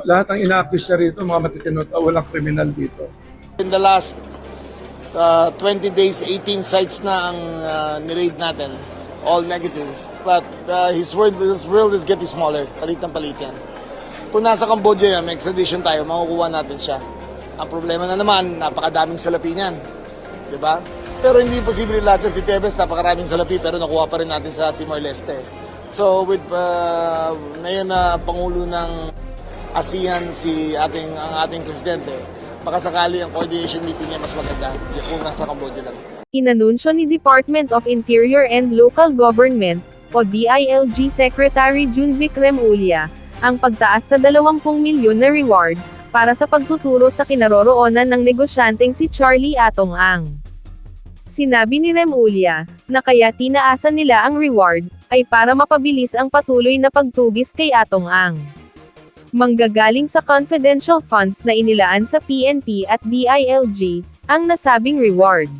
Lahat ng ina-accuse niya rito, mga matitino, walang kriminal dito. In the last 20 days, 18 sites na ang ni-raid natin, all negative. But his world is getting smaller, palit ng palit yan. Kung nasa Cambodia yan, may extradition tayo, makukuha natin siya. Ang problema na naman, napakadaming salapi niyan. Diba? Pero hindi posible lahat yan. Si Tebes, napakaraming salapi, pero nakuha pa rin natin sa Timor-Leste. So with ngayon na Pangulo ng ASEAN ang ating presidente, baka sakali ang coordination meeting niya mas maganda kung nasa Cambodia lang. Inanunsyo ni Department of Interior and Local Government, o DILG Secretary Junvic Remulla, ang pagtaas sa 20 milyon na reward, para sa pagtuturo sa kinaroroonan ng negosyanteng si Charlie Atong-ang. Sinabi ni Remulla, na kaya tinaasan nila ang reward, ay para mapabilis ang patuloy na pagtugis kay Atong-ang. Manggagaling sa confidential funds na inilaan sa PNP at DILG, ang nasabing reward.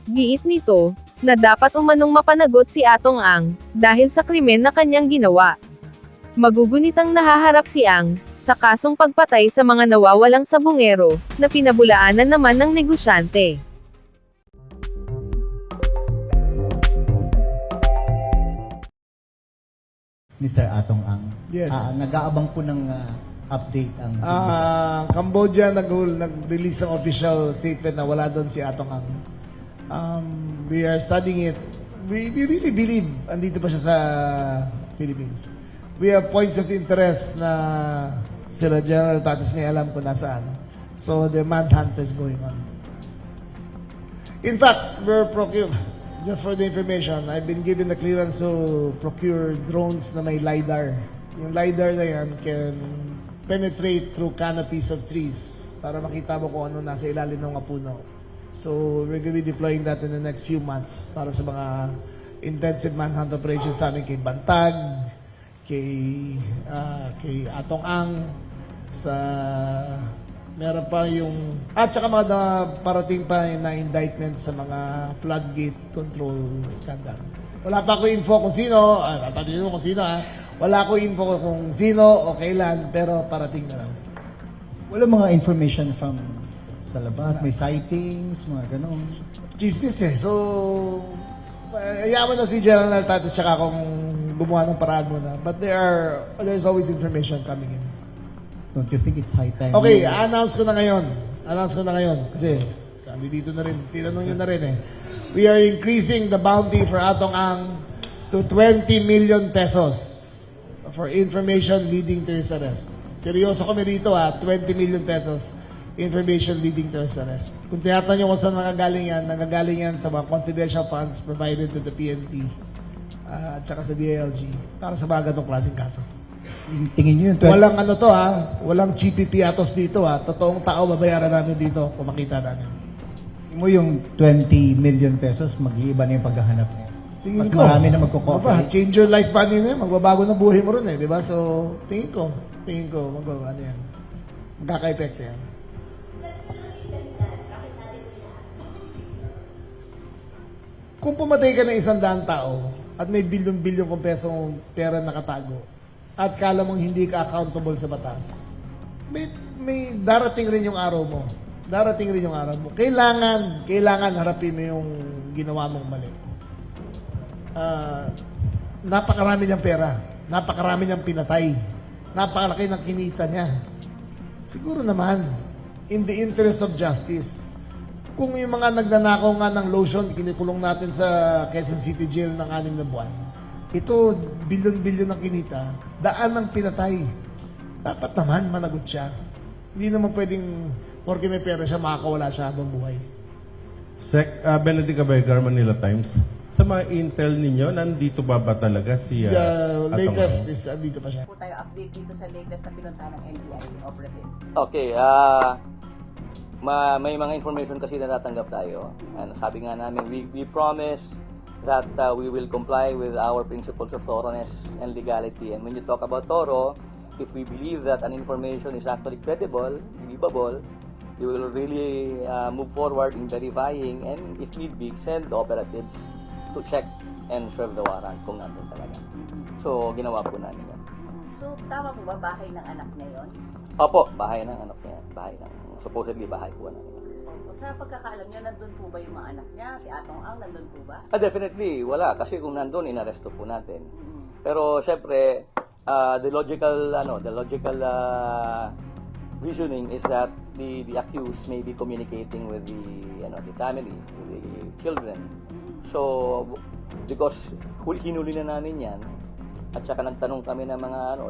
Giit nito, na dapat umanong mapanagot si Atong-ang, dahil sa krimen na kanyang ginawa. Magugunitang nahaharap si Ang, sa kasong pagpatay sa mga nawawalang sabungero, na pinabulaanan naman ng negosyante. Mr. Atong-ang. Yes. Nag-aabang po ng update ang Cambodia nag-release ng official statement na wala doon si Atong-ang. We are studying it. We really believe andito pa siya sa Philippines. We have points of interest na sila General Tatis may alam kung nasaan. So the manhunt is going on. In fact, just for the information, I've been given the clearance to procure drones na may LiDAR. Yung LiDAR na yan can penetrate through canopies of trees para makita mo kung ano nasa ilalim ng mga puno. So, we're going to be deploying that in the next few months para sa mga intensive manhunt operations sa amin kay Bantag, kay Atong-ang, meron pa yung, at saka mga parating pa na indictment sa mga floodgate control scandal. Wala pa ako info kung sino, tatanungin mo kung sino wala ko info kung sino o kailan, pero parating na lang. wala mga information from sa labas, may sightings, mga ganun. Chismis eh. So, yaman na si General Tatis tsaka kung gumawa ng paraan muna. But there's always information coming in. Don't you think it's high time? Okay, announce ko na ngayon. Kasi, dito na rin, tinanong nyo na rin eh. We are increasing the bounty for Atong-ang to 20 million pesos for information leading to his arrest. Seryoso kami rito 20 million pesos information leading to his arrest. Kung tinatanong nyo kung saan nanggagaling yan sa mga confidential funds provided to the PNP at saka sa DILG para sa mga ganitong klaseng kaso. Tingin nyo yung Walang walang GPP atos dito Totoong tao babayaran namin dito kung makita namin. mo yung 20 million pesos, mag-iiba na yung paghahanap niya. Mas marami na magkukooperate. Change your life money na yan. Magbabago ng buhay mo rin di ba? So, tingin ko, magbabago yan. Magkaka-epekte yan. Kung pumatay ka ng 100 tao at may bilyon-bilyon kong pesong pera nakatago at kala mong hindi ka accountable sa batas, may darating rin yung araw mo. Kailangan harapin mo yung ginawa mong mali. Napakarami niyang pera. Napakarami niyang pinatay. Napakalaki ng kinita niya. Siguro naman, in the interest of justice, kung yung mga nagnanakaw nga ng lotion, kinikulong natin sa Quezon City Jail ng 6 na buwan, ito, bilyon-bilyon ng kinita, daan ng pinatay. Dapat naman managot siya. Hindi naman pwedeng porque may pera siya, makakawala siya habang buhay. Benedict Abelgar, Manila Times. Sa mga intel ninyo, nandito ba talaga si The latest is dito pa siya. Po tayo update dito sa latest na pinunta ng NBI operative. Okay, may mga information kasi na natanggap tayo. And sabi nga namin, we promise that we will comply with our principles of thoroughness and legality. And when you talk about thorough, if we believe that an information is actually credible, believable, we will really move forward in verifying and if need be, send operatives to check and serve the warrant kung nandun talaga. So, ginawa po namin yan. So, tama po ba bahay ng anak niya yun? Opo, bahay ng anak niya. Supposedly bahay po namin. O sa pagkakaalam niyo, nandun po ba yung mga anak niya? Si Atong Ang, nandun po ba? Definitely, wala. Kasi kung nandun, inaresto po natin. Pero, syempre, the logical reasoning is that the accused may be communicating with the family, with the children. So, because hinuli na namin yan, at saka nagtanong kami ng mga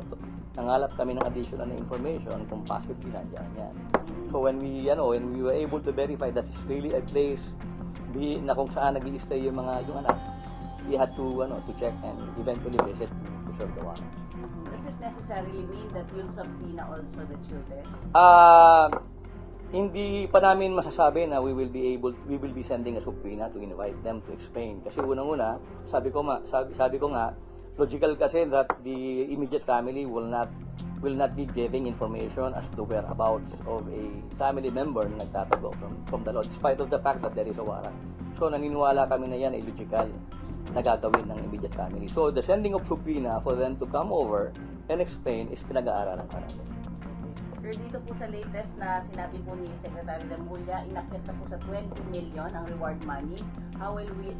nangalap kami ng additional na information kung possibly nandiyan yan. So when we were able to verify that it's really a place na kung saan nag-i-stay yung anak, we had to check and eventually visit to serve the warrant. Does it necessarily mean that you'll subpoena also the children? Hindi pa namin masasabi na we will be sending a subpoena to invite them to explain. Kasi unang-una, sabi ko nga, logical kasi that the immediate family will not be giving information as to whereabouts of a family member na nagtatago from the law, despite of the fact that there is a warrant. So naniniwala kami na yan ay logical na gagawin ng immediate family. So the sending of subpoena for them to come over and explain is pinag-aaralan pa natin. Sir, dito po sa latest na sinabi po ni Secretary Remulla, inakyat na po sa 20 million ang reward money. How will it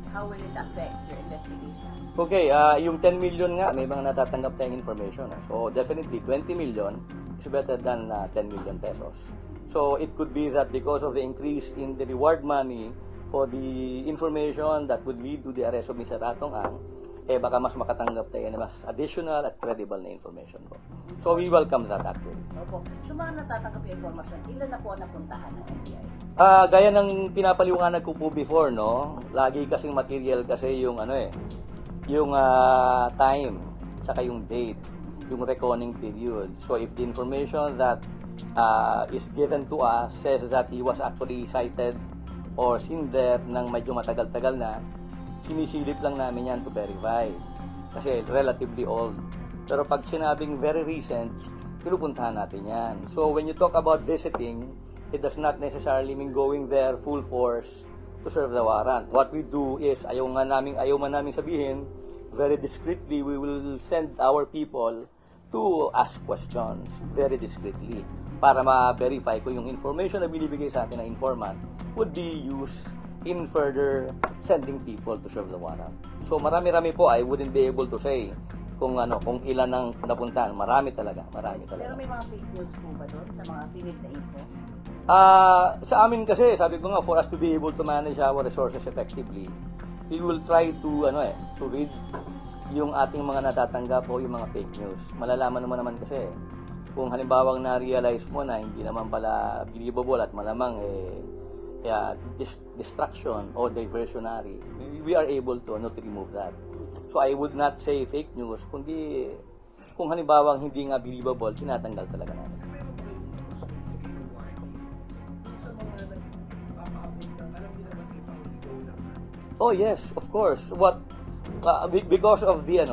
affect your investigation? Okay, yung 10 million nga, may mga natatanggap tayong information. So definitely 20 million is better than 10 million pesos. So it could be that because of the increase in the reward money for the information that would lead to the arrest of Mr. Atong Ang, baka mas makatanggap tayo na mas additional at credible na information po. So we welcome that actually. Opo. So mga natatanggap yung informasyon, ilan na po ang napuntahan ng NBI? Gaya ng pinapaliwanag ko po before, no? Lagi kasing material kasi yung yung time, saka yung date, yung reckoning period. So if the information that is given to us says that he was actually cited or seen there ng medyo matagal-tagal na, sinisilip lang namin yan to verify. Kasi relatively old. Pero pag sinabing very recent, pinupuntahan natin yan. So when you talk about visiting, it does not necessarily mean going there full force to serve the warrant. What we do is, ayaw man namin sabihin, very discreetly, we will send our people to ask questions very discreetly para ma-verify kung yung information na binibigay sa atin ng informant would be used in further sending people to serve the warrant. So marami-rami po, I wouldn't be able to say kung ilan ang napuntahan. Marami talaga. Pero may mga fake news po ba doon sa mga finite na info? Sa amin kasi, sabi ko nga, for us to be able to manage our resources effectively, we will try to read yung ating mga natatanggap o yung mga fake news. Malalaman naman kasi kung halimbawang na-realize mo na hindi naman pala believable at malamang distraction or diversionary, we are able to remove that. So I would not say fake news, kundi kung halimbawang hindi nga believable, tinatanggal talaga namin. Oh yes, of course. Because of the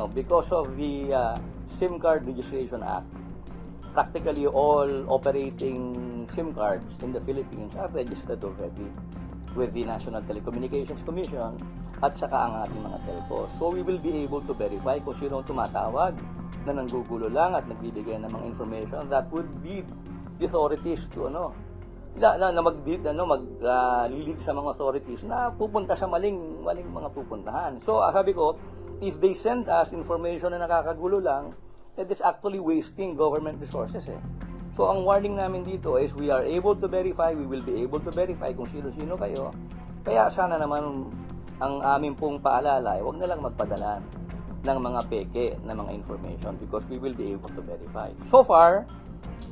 SIM card Registration Act, practically all operating SIM cards in the Philippines are registered already with the National Telecommunications Commission at saka ang ating mga telco. So we will be able to verify kung sino ang tumatawag na nanggugulo lang at nagbibigay ng mga information that would lead the authorities to maglilid sa mga authorities na pupunta sa maling mga pupuntahan. So sabi ko, if they send us information na nakakagulo lang, that is actually wasting government resources. So ang warning namin dito is we are able to verify, we will be able to verify kung sino-sino kayo. Kaya sana naman ang aming pong paalala ay huwag na lang magpadala ng mga peke na mga information because we will be able to verify. So far,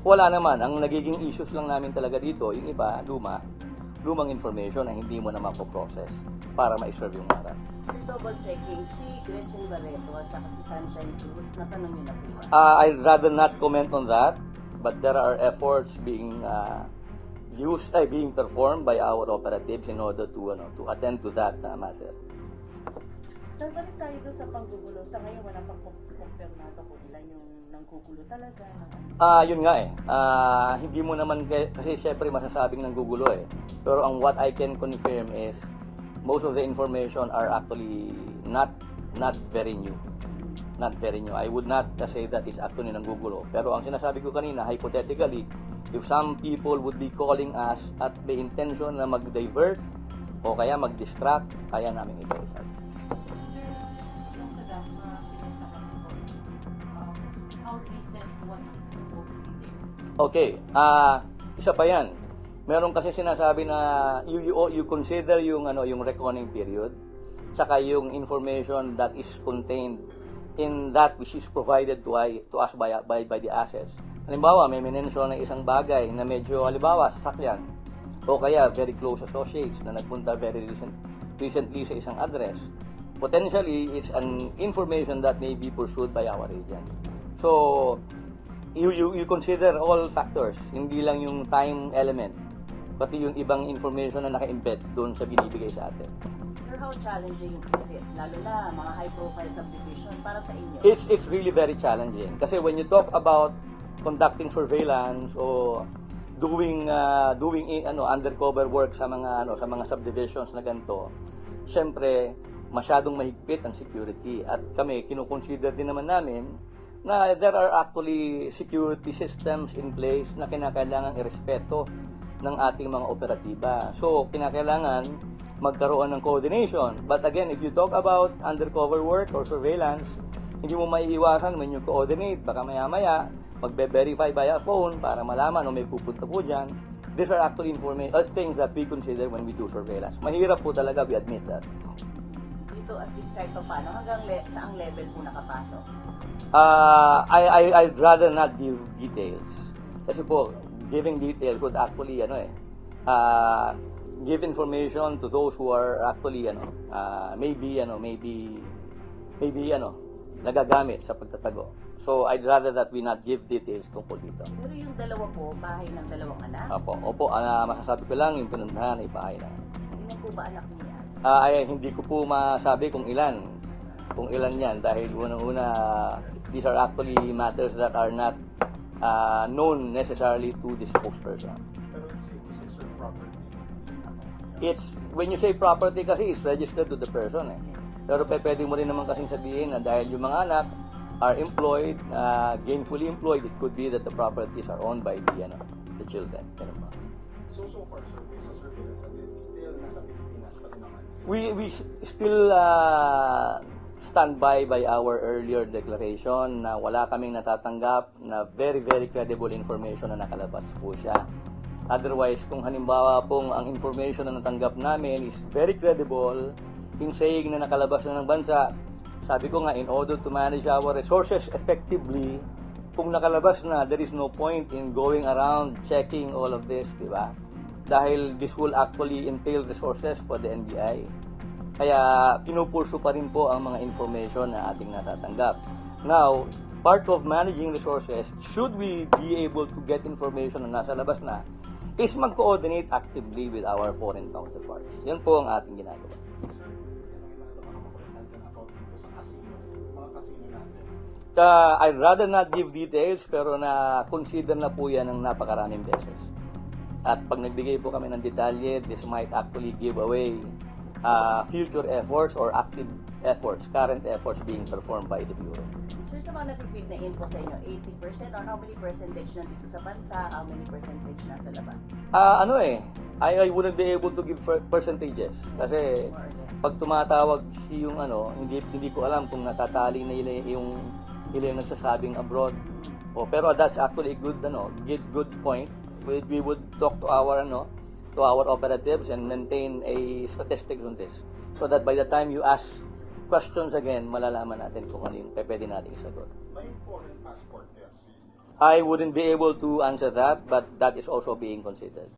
wala naman. Ang nagiging issues lang namin talaga dito, yung iba, lumang information na hindi mo na mapoprocess para ma-serve yung warrant. Double checking, si Gretchen Barreto at saka si Sunshine Cruz, natanong nyo na po ba? I'd rather not comment on that, but there are efforts being performed by our operatives in order to attend to that matter. Sir, balik tayo doon sa panggugulo. Sa ngayon, wala pang kumpirmado kung ilan yung nanggugulo talaga. Yun nga hindi mo naman kasi syempre masasabing nanggugulo Pero ang what I can confirm is most of the information are actually not not very new. Not very new. I would not say that is actually nanggugulo. Pero ang sinasabi ko kanina, hypothetically, if some people would be calling us at the intention na mag-divert o kaya mag-distract, kaya namin i-verify. Yung sa DASMA, how recent was his supposedly there? Okay, isa pa yan. Meron kasi sinasabi na you consider yung reckoning period saka yung information that is contained in that which is provided to us by the assets. Halimbawa, may minensyon ng isang bagay na medyo, halimbawa, sasakyan o kaya very close associates na nagpunta very recently sa isang address. Potentially, it's an information that may be pursued by our agents. So, you consider all factors, hindi lang yung time element, pati yung ibang information na naka-embed doon sa binibigay sa atin. Sir, how challenging is it? Lalo na mga high-profile subdivision para sa inyo? It's really very challenging kasi when you talk about conducting surveillance o doing undercover work sa mga subdivisions na ganito, syempre masyadong mahigpit ang security at kami kinukonsider din naman namin na there are actually security systems in place na kinakailangan irespeto ng ating mga operatiba. So, kinakailangan magkaroon ng coordination. But again, if you talk about undercover work or surveillance, hindi mo maiiwasan when you coordinate. Baka maya-maya, magbe-verify via phone para malaman o may pupunta po dyan. These are actually things that we consider when we do surveillance. Mahirap po talaga, we admit that. Dito at least kahit pa paano, hanggang saang level po nakapasok? I'd rather not give details. Kasi po, giving details would actually give information to those who are actually maybe nagagamit sa pagtatago. So I'd rather that we not give details tungkol dito. Pero yung dalawa po, bahay ng dalawang anak? Opo, masasabi ko lang yung pinuntahan ay bahay na. Ilan po ba anak niya? Hindi ko po masabi kung ilan yan dahil unang-una these are actually matters that are not known necessarily to the spokesperson. It's when you say property kasi it's registered to the person eh. Pero pwede mo rin naman kasing sabihin na dahil yung mga anak are employed, gainfully employed, it could be that the properties are owned by the children. So far, sir, based sa surveillance, still nasa Pilipinas pa rin naman. We still stand by our earlier declaration na wala kaming natatanggap na very, very credible information na nakalabas po siya. Otherwise, kung halimbawa pong ang information na natanggap namin is very credible in saying na nakalabas na ng bansa, sabi ko nga, in order to manage our resources effectively, kung nakalabas na, there is no point in going around checking all of this, di ba? Dahil this will actually entail resources for the NBI. Kaya pinupursu pa rin po ang mga information na ating natatanggap. Now, part of managing resources, should we be able to get information na nasa labas na, is mag-coordinate actively with our foreign counterparts. Yan po ang ating ginagawa. I'd rather not give details pero na-consider na po yan ng napakaraming beses. At pag nagbigay po kami ng detalye, this might actually give away future efforts or active efforts, current efforts being performed by the Bureau. Sir, sa mga nag-feed na info sa inyo, 80% or how many percentage nandito sa bansa, how many percentage nasa labas? I wouldn't be able to give percentages kasi pag tumatawag yung hindi ko alam kung natatali na yung nagsasabing abroad. Pero that's actually a good point. We would talk to our operatives and maintain a statistics on this so that by the time you ask questions again, malalaman natin kung ano yung pwede natin isagot. May foreign passport, yes. I wouldn't be able to answer that, but that is also being considered.